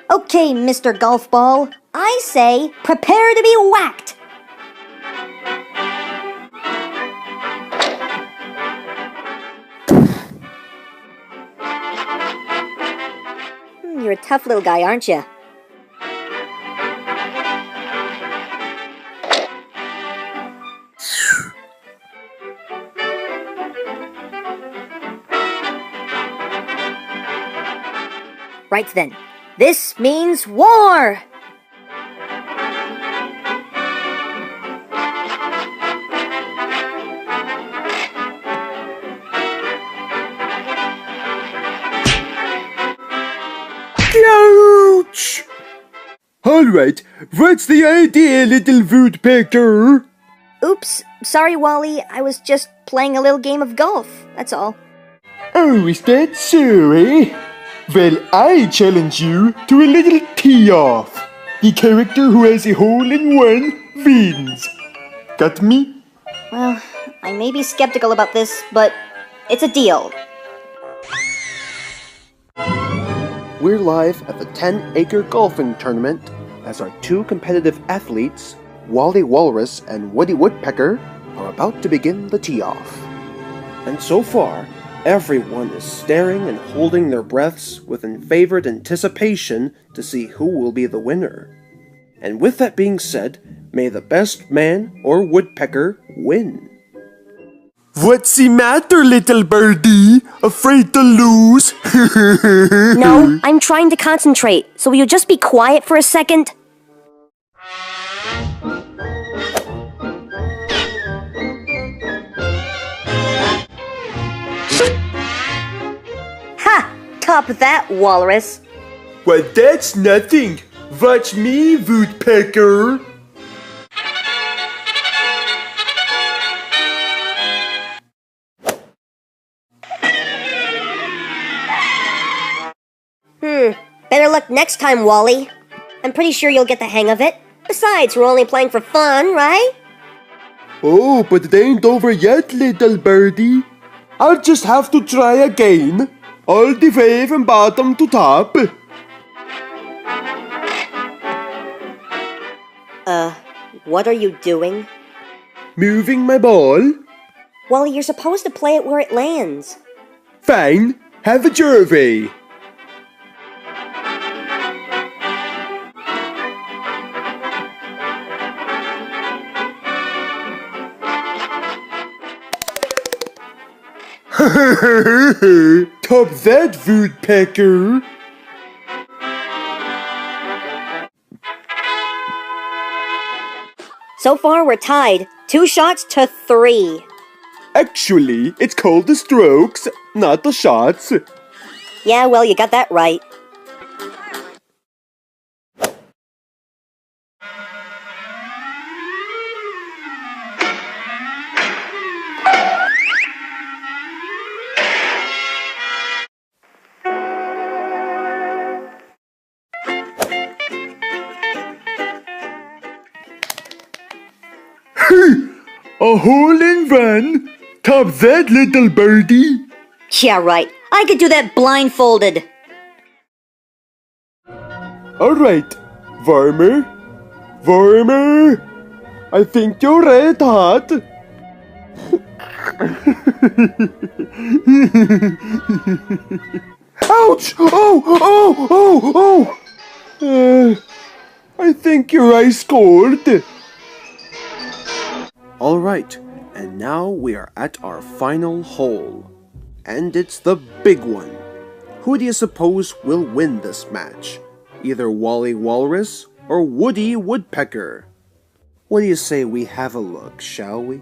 Okay, Mr. Golf Ball, I say prepare to be whacked. You're a tough little guy, aren't you? Right then, this means war! Ouch! Alright, what's the idea, little Woodpecker? Oops, sorry, Wally. I was just playing a little game of golf, that's all. Oh, is that so, eh? Well, I challenge you to a little tee-off. The character who has a hole-in-one wins. Got me? Well, I may be skeptical about this, but it's a deal. We're live at the 10-acre golfing tournament as our two competitive athletes, Wally Walrus and Woody Woodpecker, are about to begin the tee-off. And so far, everyone is staring and holding their breaths with unfavored anticipation to see who will be the winner. And with that being said, may the best man or woodpecker win. What's the matter, little birdie? Afraid to lose? No, I'm trying to concentrate, so will you just be quiet for a second? Ha! Top that, Walrus. Well, that's nothing. Watch me, Woodpecker. Better luck next time, Wally. I'm pretty sure you'll get the hang of it. Besides, we're only playing for fun, right? Oh, but it ain't over yet, little birdie. I'll just have to try again. All the way from bottom to top. What are you doing? Moving my ball. Wally, you're supposed to play it where it lands. Fine. Have it your way. Top that, Woodpecker. So far, we're tied. 2 shots to 3. Actually, it's called the strokes, not the shots. Yeah, well, you got that right. A hole-in-one? Top that, little birdie. Yeah, right. I could do that blindfolded. Alright, warmer. Warmer. I think you're red hot. Ouch! Oh! I think you're ice cold. Alright, and now we are at our final hole. And it's the big one. Who do you suppose will win this match? Either Wally Walrus or Woody Woodpecker? What do you say we have a look, shall we?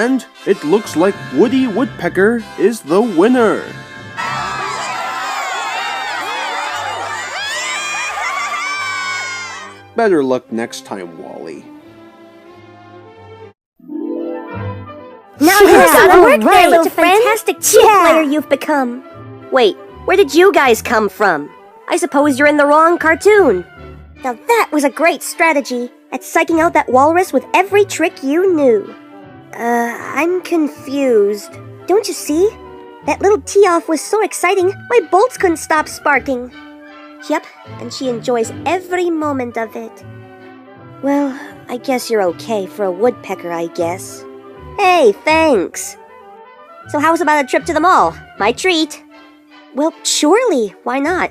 And it looks like Woody Woodpecker is the winner. Better luck next time, Wally. Now you've got to work there, little fantastic team player you've become. Wait, where did you guys come from? I suppose you're in the wrong cartoon. Now that was a great strategy at psyching out that walrus with every trick you knew. I'm confused. Don't you see? That little tee-off was so exciting, my bolts couldn't stop sparking. Yep, and she enjoys every moment of it. Well, I guess you're okay for a woodpecker, I guess. Hey, thanks. So how's about a trip to the mall? My treat. Well, surely, why not?